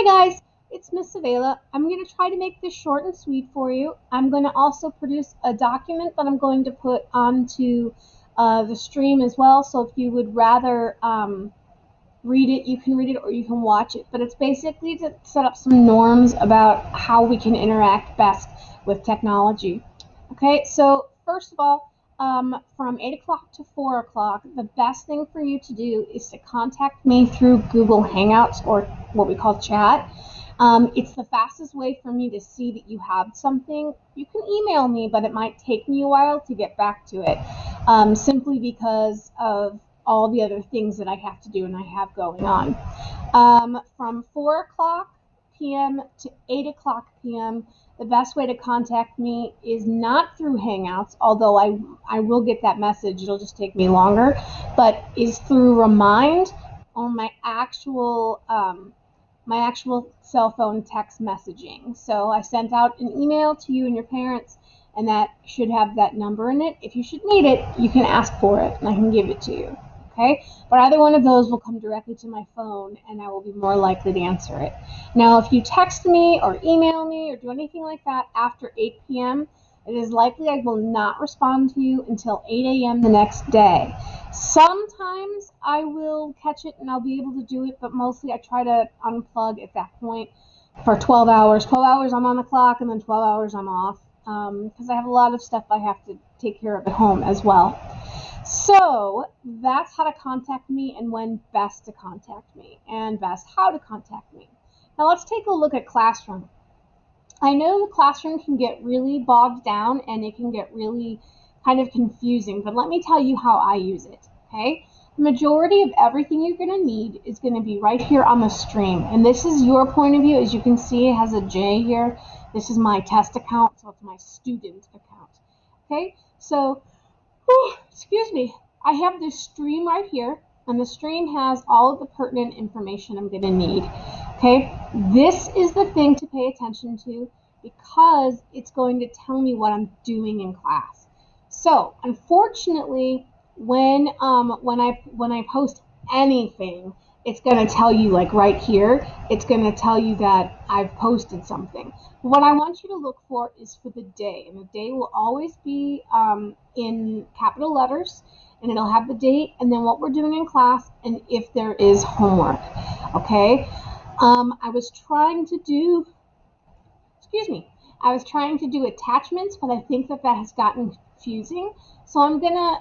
Hi guys, it's Miss Avela. I'm going to try to make this short and sweet for you. I'm going to also produce a document that I'm going to put onto the stream as well, so if you would rather read it, you can read it or you can watch it. But it's basically to set up some norms about how we can interact best with technology. Okay, so first of all, from 8 o'clock to 4 o'clock, the best thing for you to do is to contact me through Google Hangouts, or what we call chat. It's the fastest way for me to see that you have something. You can email me, but it might take me a while to get back to it, simply because of all the other things that I have to do and I have going on. From 4 o'clock p.m. to 8 o'clock p.m., the best way to contact me is not through Hangouts, although I will get that message. It'll just take me longer, but is through Remind on my actual cell phone text messaging. So I sent out an email to you and your parents, and that should have that number in it. If you should need it, you can ask for it, and I can give it to you. Okay? But either one of those will come directly to my phone, and I will be more likely to answer it. Now, if you text me or email me or do anything like that after 8 p.m., it is likely I will not respond to you until 8 a.m. the next day. Sometimes I will catch it and I'll be able to do it, but mostly I try to unplug at that point for 12 hours. 12 hours I'm on the clock, and then 12 hours I'm off, because I have a lot of stuff I have to take care of at home as well. So that's how to contact me and when best to contact me and best how to contact me. Now let's take a look at Classroom. I know the Classroom can get really bogged down and it can get really kind of confusing, but let me tell you how I use it, okay? The majority of everything you're going to need is going to be right here on the stream, and this is your point of view. As you can see, it has a J here. This is my test account, so it's my student account, okay? So excuse me, I have this stream right here, and the stream has all of the pertinent information I'm going to need. Okay, this is the thing to pay attention to because it's going to tell me what I'm doing in class. So, unfortunately, when I post anything, it's going to tell you, like right here, it's going to tell you that I've posted something. What I want you to look for is for the day, and the day will always be in capital letters, and it'll have the date and then what we're doing in class and if there is homework. Okay, I was trying to do attachments, but I think that has gotten confusing, so I'm gonna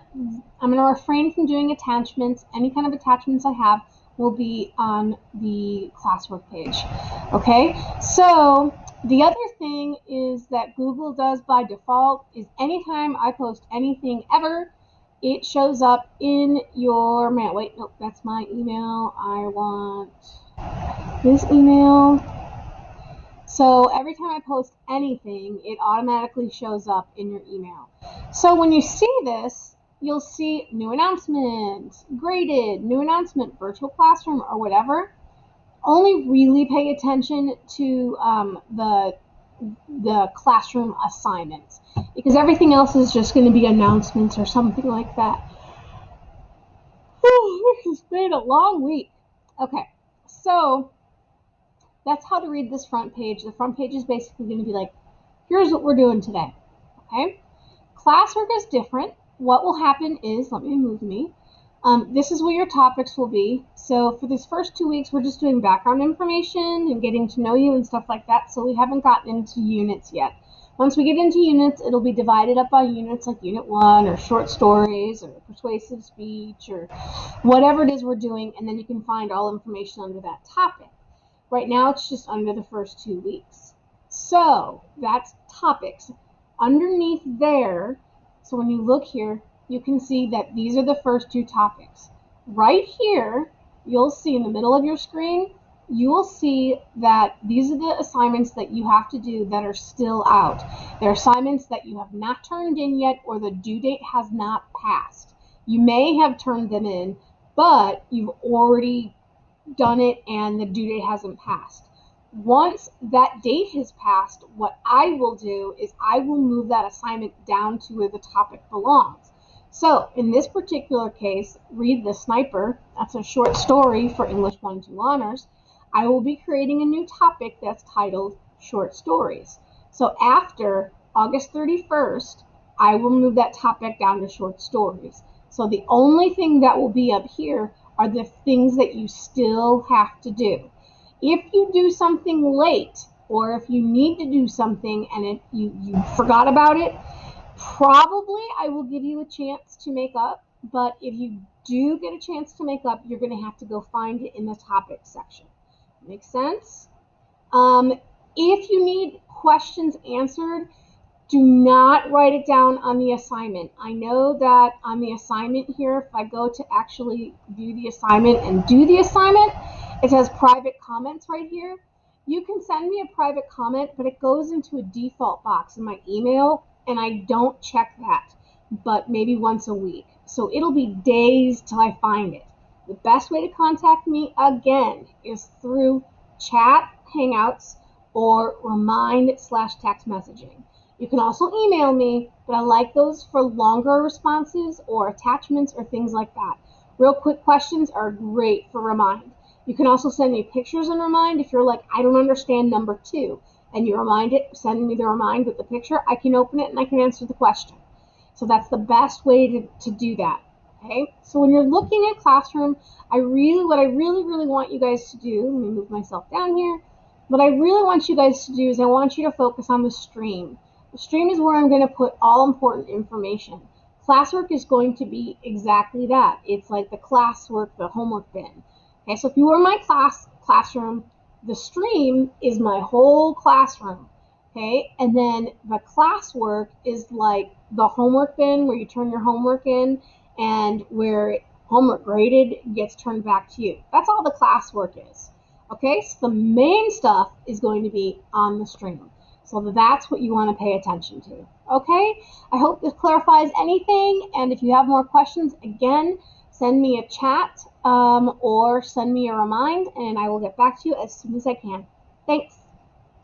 refrain from doing attachments. Any kind of attachments I have will be on the classwork page. Okay, so the other thing is that Google does by default is anytime I post anything ever, it shows up in your mail. Wait, nope, that's my email. I want this email. So every time I post anything, it automatically shows up in your email. So when you see this, you'll see new announcement, graded, new announcement, virtual classroom, or whatever. Only really pay attention to the classroom assignments, because everything else is just going to be announcements or something like that. This has been a long week. Okay, so that's how to read this front page. The front page is basically going to be like, here's what we're doing today. Okay, classwork is different. What will happen is, let me move me. This is where your topics will be. So for these first 2 weeks, we're just doing background information and getting to know you and stuff like that. So we haven't gotten into units yet. Once we get into units, it'll be divided up by units like Unit 1 or short stories or persuasive speech or whatever it is we're doing, and then you can find all information under that topic. Right now, it's just under the first 2 weeks. So that's topics. Underneath there, so when you look here, you can see that these are the first 2 topics. Right here, you'll see in the middle of your screen, you will see that these are the assignments that you have to do that are still out. They're assignments that you have not turned in yet or the due date has not passed. You may have turned them in, but you've already done it and the due date hasn't passed. Once that date has passed, what I will do is I will move that assignment down to where the topic belongs. So in this particular case, Read the Sniper, that's a short story for English 1-2 honors. I will be creating a new topic that's titled short stories. So after August 31st, I will move that topic down to short stories. So the only thing that will be up here are the things that you still have to do. If you do something late, or if you need to do something and you forgot about it, probably I will give you a chance to make up. But if you do get a chance to make up, you're going to have to go find it in the topic section. Make sense? If you need questions answered, do not write it down on the assignment. I know that on the assignment here, if I go to actually view the assignment and do the assignment, it says private comments right here. You can send me a private comment, but it goes into a default box in my email, and I don't check that, but maybe once a week. So it'll be days till I find it. The best way to contact me, again, is through chat, Hangouts, or remind/text messaging. You can also email me, but I like those for longer responses or attachments or things like that. Real quick questions are great for Remind. You can also send me pictures in Remind. If you're like, I don't understand number 2, and you remind it, send me the Remind with the picture, I can open it and I can answer the question. So that's the best way to do that. Okay? So when you're looking at Classroom, what I really want you guys to do, let me move myself down here. What I really want you guys to do is I want you to focus on the stream. The stream is where I'm going to put all important information. Classwork is going to be exactly that. It's like the classwork, the homework bin. Okay, so if you were in my classroom, the stream is my whole classroom. Okay, and then the classwork is like the homework bin where you turn your homework in and where homework graded gets turned back to you. That's all the classwork is. Okay, so the main stuff is going to be on the stream. So that's what you want to pay attention to. Okay, I hope this clarifies anything, and if you have more questions, again, send me a chat or send me a remind, and I will get back to you as soon as I can. Thanks.